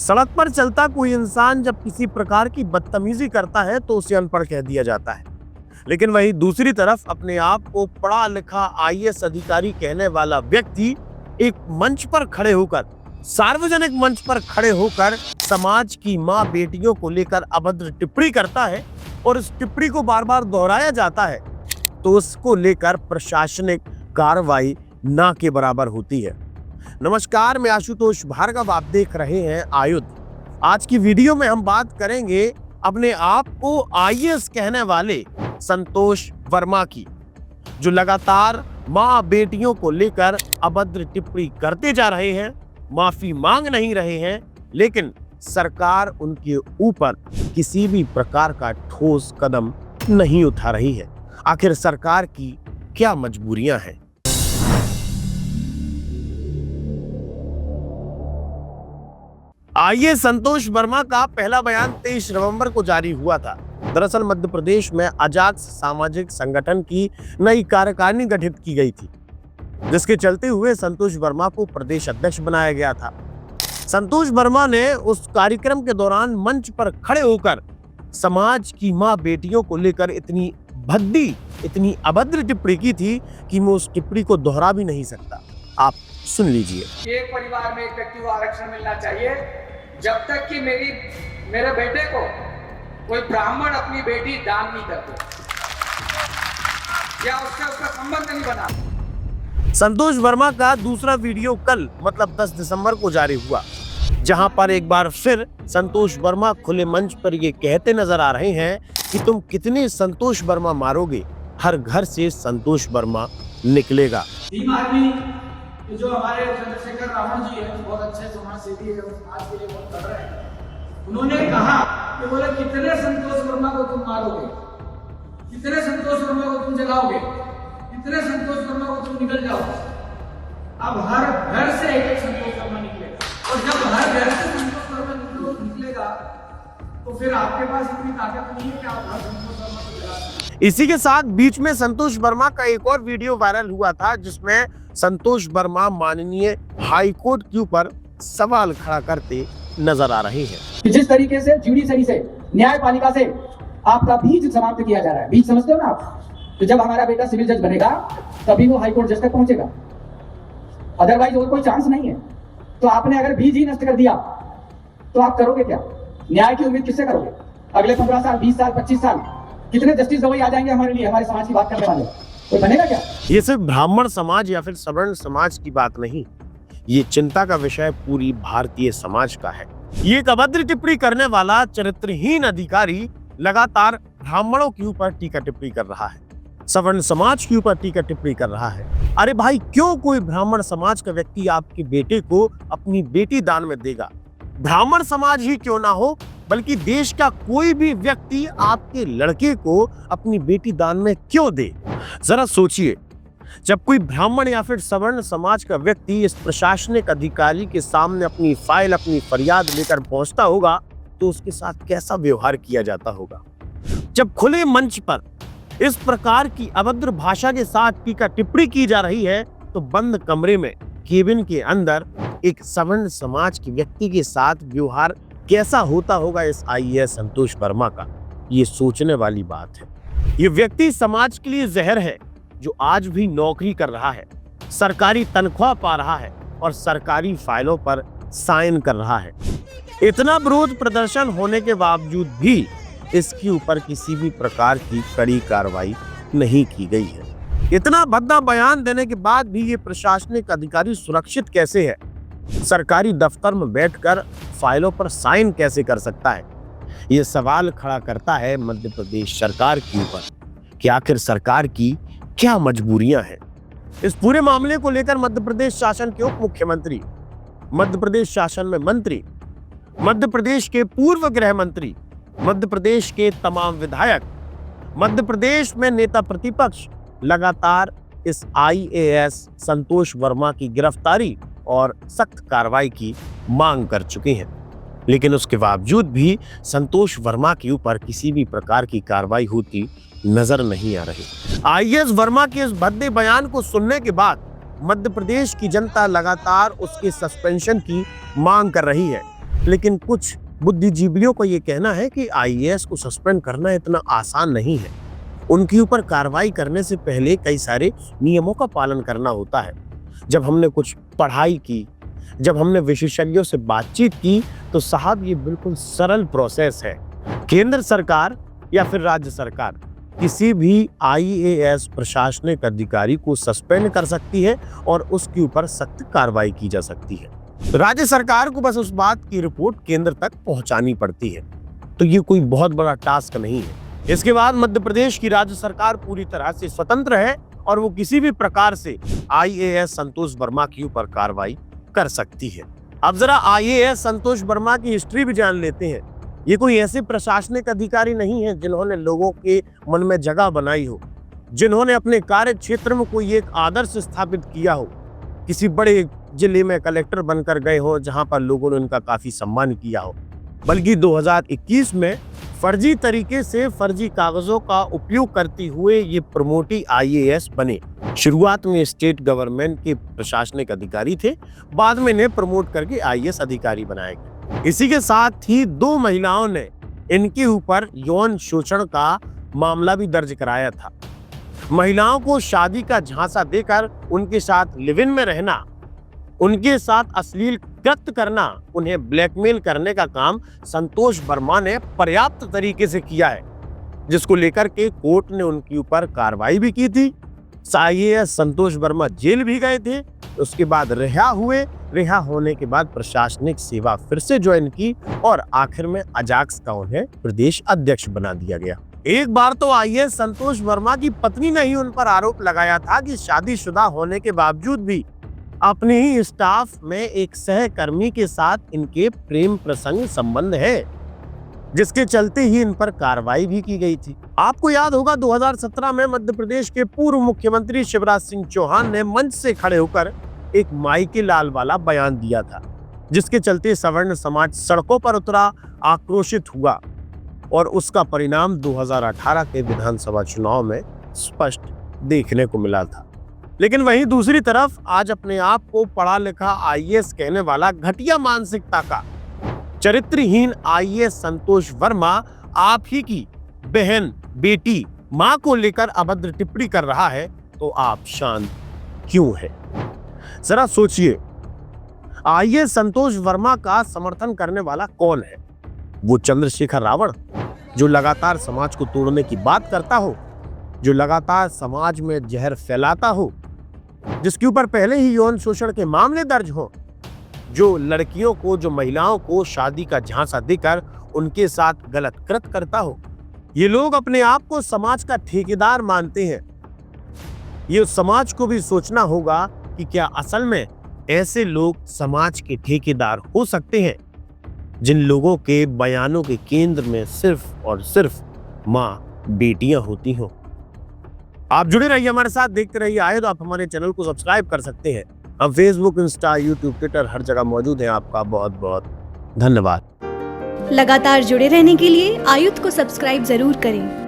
सड़क पर चलता कोई इंसान जब किसी प्रकार की बदतमीजी करता है तो उसे अनपढ़ कह दिया जाता है, लेकिन वहीं दूसरी तरफ अपने आप को पढ़ा लिखा आईएएस अधिकारी कहने वाला व्यक्ति एक मंच पर खड़े होकर, सार्वजनिक मंच पर खड़े होकर समाज की मां बेटियों को लेकर अभद्र टिप्पणी करता है और इस टिप्पणी को बार बार दोहराया जाता है तो उसको लेकर प्रशासनिक कार्रवाई ना के बराबर होती है। नमस्कार, मैं आशुतोष भार्गव, आप देख रहे हैं आयुध। आज की वीडियो में हम बात करेंगे अपने आप को आईएएस कहने वाले संतोष वर्मा की, जो लगातार मां बेटियों को लेकर अभद्र टिप्पणी करते जा रहे हैं, माफी मांग नहीं रहे हैं, लेकिन सरकार उनके ऊपर किसी भी प्रकार का ठोस कदम नहीं उठा रही है। आखिर सरकार की क्या मजबूरियां हैं? आइए, संतोष वर्मा का पहला बयान 23 नवंबर को जारी हुआ था। दरअसल मध्य प्रदेश में अजाक्स सामाजिक संगठन की नई कार्यकारिणी गठित की गई थी, जिसके चलते हुए संतोष वर्मा को प्रदेश अध्यक्ष बनाया गया था। संतोष वर्मा ने उस कार्यक्रम के दौरान मंच पर खड़े होकर समाज की मां बेटियों को लेकर इतनी भद्दी, इतनी अभद्र टिप्पणी की थी कि मैं उस टिप्पणी को दोहरा भी नहीं सकता। आप सुन लीजिए। एक परिवार में एक व्यक्ति को आरक्षण मिलना चाहिए जब तक कि मेरे बेटे को कोई ब्राह्मण अपनी बेटी दान नहीं करते या उसका संबंध नहीं बना। संतोष वर्मा का दूसरा वीडियो कल मतलब 10 दिसंबर को जारी हुआ, जहां पर एक बार फिर संतोष वर्मा खुले मंच पर ये कहते नजर आ रहे हैं कि तुम कितने संतोष वर्मा मारोगे, हर घर से संतोष वर्मा निकलेगा। जो हमारे चंद्रशेखर रावण जी हैं, बहुत अच्छे समाज सेवी है, समाज के लिए बहुत कर रहे हैं। उन्होंने कहा कि बोले कितने संतोष वर्मा को तुम मारोगे, कितने संतोष वर्मा को तुम जलाओगे, कितने संतोष वर्मा को तुम निकल जाओगे। अब हर घर से एक संतोष वर्मा निकलेगा, और जब हर घर से संतोष वर्मा निकलेगा तो फिर आपके पास इतनी ताकत नहीं है कि आप हर संतोष वर्मा को जला सकें। इसी के साथ बीच में संतोष वर्मा का एक और वीडियो वायरल हुआ था, जिसमें संतोष वर्मा माननीय हाई कोर्ट के ऊपर सवाल खड़ा करते नजर आ रहे हैं। जिस तरीके से जुडिशरी से, न्यायपालिका से आपका बीज समाप्त किया जा रहा है, बीज समझते हो ना आप? तो जब हमारा बेटा सिविल जज बनेगा तभी वो हाई कोर्ट जज तक पहुंचेगा, अदरवाइज और कोई चांस नहीं है। तो आपने अगर बीज ही नष्ट कर दिया तो आप करोगे क्या? न्याय की उम्मीद किससे करोगे? अगले 15 साल, 20 साल, 25 साल कितने जस्टिस गवई आ जाएंगे हमारे लिए, हमारे समाज की बात करने वाले? कोई बनेगा क्या? ये सिर्फ ब्राह्मण समाज या फिर सवर्ण समाज की बात नहीं, ये चिंता का विषय पूरी भारतीय समाज का है। ये एक अभद्र टिप्पणी करने वाला चरित्रहीन अधिकारी लगातार ब्राह्मणों के ऊपर टीका टिप्पणी कर रहा है, सवर्ण समाज के ऊपर टीका टिप्पणी कर रहा है। अरे भाई, क्यों कोई ब्राह्मण समाज का व्यक्ति आपके बेटे को अपनी बेटी दान में देगा? ब्राह्मण समाज ही क्यों ना हो, बल्कि देश का कोई भी व्यक्ति आपके लड़के को अपनी बेटी दान में क्यों दे? जरा सोचिए, जब कोई ब्राह्मण या फिर सवर्ण समाज का व्यक्ति इस प्रशासनिक अधिकारी के सामने अपनी फाइल, अपनी फरियाद लेकर पहुंचता होगा तो उसके साथ कैसा व्यवहार किया जाता होगा। जब खुले मंच पर इस प्रकार की अभद्र भाषा के साथ टीका टिप्पणी की जा रही है तो बंद कमरे में, केबिन के अंदर एक सवर्ण समाज के व्यक्ति के साथ व्यवहार कैसा होता होगा इस आईएएस संतोष वर्मा का? ये सोचने वाली बात है। ये व्यक्ति समाज के लिए जहर है, जो आज भी नौकरी कर रहा है, सरकारी तनख्वाह पा रहा है और सरकारी फाइलों पर साइन कर रहा है। इतना विरोध प्रदर्शन होने के बावजूद भी इसके ऊपर किसी भी प्रकार की कड़ी कार्रवाई नहीं की गई है। इतना भद्दा बयान देने के बाद भी ये प्रशासनिक अधिकारी सुरक्षित कैसे है? सरकारी दफ्तर में बैठकर फाइलों पर साइन कैसे कर सकता है? ये सवाल खड़ा करता है मध्य प्रदेश सरकार के ऊपर कि आखिर सरकार की क्या मजबूरियां हैं। इस पूरे मामले को लेकर मध्य प्रदेश शासन के उप मुख्यमंत्री, मध्य प्रदेश शासन में मंत्री, मध्य प्रदेश के पूर्व गृह मंत्री, मध्य प्रदेश के तमाम विधायक, मध्य प्रदेश में नेता प्रतिपक्ष लगातार इस आईएएस संतोष वर्मा की गिरफ्तारी और सख्त कार्रवाई की मांग कर चुके हैं, लेकिन उसके बावजूद भी संतोष वर्मा के ऊपर किसी भी प्रकार की कार्रवाई होती नजर नहीं आ रही। आईएएस वर्मा के इस भद्दे बयान को सुनने के बाद मध्य प्रदेश की जनता लगातार उसके सस्पेंशन की मांग कर रही है। लेकिन कुछ बुद्धिजीवियों को ये कहना है कि आईएएस को सस्पेंड करना इतना आसान नहीं है। उनके ऊपर कार्रवाई करने से पहले कई सारे नियमों का पालन करना होता है। जब हमने कुछ पढ़ाई की, जब हमने विशेषज्ञों से बातचीत की, तो साहब ये बिल्कुल सरल प्रोसेस है। केंद्र सरकार या फिर राज्य सरकार किसी भी आईएएस प्रशासनिक अधिकारी को सस्पेंड कर सकती है और उसके ऊपर सख्त कार्रवाई की जा सकती है। राज्य सरकार को बस उस बात की रिपोर्ट केंद्र तक पहुंचानी पड़ती है, तो ये कोई बहुत बड़ा टास्क नहीं है। इसके बाद मध्य प्रदेश की राज्य सरकार पूरी तरह से स्वतंत्र है और वो किसी भी प्रकार से आईएएस संतोष वर्मा के ऊपर कार्रवाई कर सकती है। अब जरा आईएएस संतोष वर्मा की हिस्ट्री भी जान लेते हैं। ये कोई ऐसे प्रशासनिक अधिकारी नहीं है जिन्होंने लोगों के मन में जगह बनाई हो, जिन्होंने अपने कार्य क्षेत्र में कोई एक आदर्श स्थापित किया हो, किसी बड़े जिले में कलेक्टर बनकर गए हो जहां पर लोगों ने उनका काफी सम्मान किया हो, बल्कि 2021 में फर्जी तरीके से फर्जी कागजों का उपयोग करते हुए ये प्रमोटी आईएएस बने। शुरुआत में स्टेट गवर्नमेंट के प्रशासनिक अधिकारी थे, बाद में इन्हें प्रमोट करके आईएएस अधिकारी बनाया गया। इसी के साथ ही 2 महिलाओं ने इनके ऊपर यौन शोषण का मामला भी दर्ज कराया था। महिलाओं को शादी का झांसा देकर उनके साथ लिव इन में रहना, उनके साथ अश्लील कृत्य करना, उन्हें ब्लैकमेल करने का काम संतोष वर्मा ने पर्याप्त तरीके से किया है, जिसको लेकर के कोर्ट ने उनके ऊपर कार्रवाई भी की थी। आईएएस संतोष वर्मा जेल भी गए थे, उसके बाद रिहा हुए। रिहा होने के बाद प्रशासनिक सेवा फिर से ज्वाइन की और आखिर में अजाक्स का उन्हें प्रदेश अध्यक्ष बना दिया गया। एक बार तो आईएएस संतोष वर्मा की पत्नी ने ही उन पर आरोप लगाया था कि शादीशुदा होने के बावजूद भी अपने ही स्टाफ में एक सहकर्मी के साथ इनके प्रेम प्रसंग संबंध है, जिसके चलते ही इन पर कार्रवाई भी की गई थी। आपको याद होगा 2017 में मध्य प्रदेश के पूर्व मुख्यमंत्री शिवराज सिंह चौहान ने मंच से खड़े होकर एक माई के लाल वाला बयान दिया था, जिसके चलते सवर्ण समाज सड़कों पर उतरा, आक्रोशित हुआ और उसका परिणाम 2018 के विधानसभा चुनाव में स्पष्ट देखने को मिला था। लेकिन वहीं दूसरी तरफ आज अपने आप को पढ़ा लिखा आईएएस कहने वाला घटिया मानसिकता का चरित्रहीन आईएएस संतोष वर्मा आप ही की बहन, बेटी, मां को लेकर अभद्र टिप्पणी कर रहा है, तो आप शांत क्यों है? जरा सोचिए, आईएएस संतोष वर्मा का समर्थन करने वाला कौन है? वो चंद्रशेखर रावण, जो लगातार समाज को तोड़ने की बात करता हो, जो लगातार समाज में जहर फैलाता हो, जिसके ऊपर पहले ही यौन शोषण के मामले दर्ज हो, जो लड़कियों को, जो महिलाओं को शादी का झांसा देकर उनके साथ गलत कृत्य करता हो। ये लोग अपने आप को समाज का ठेकेदार मानते हैं। ये समाज को भी सोचना होगा कि क्या असल में ऐसे लोग समाज के ठेकेदार हो सकते हैं, जिन लोगों के बयानों के केंद्र में सिर्फ और सिर्फ मां, बेटियां होती हों। आप जुड़े रहिए हमारे साथ, देखते रहिए आए तो आप हमारे चैनल को सब्सक्राइब कर सकते हैं। हम फेसबुक, इंस्टा, यूट्यूब, ट्विटर हर जगह मौजूद हैं। आपका बहुत बहुत धन्यवाद। लगातार जुड़े रहने के लिए आयुध को सब्सक्राइब जरूर करें।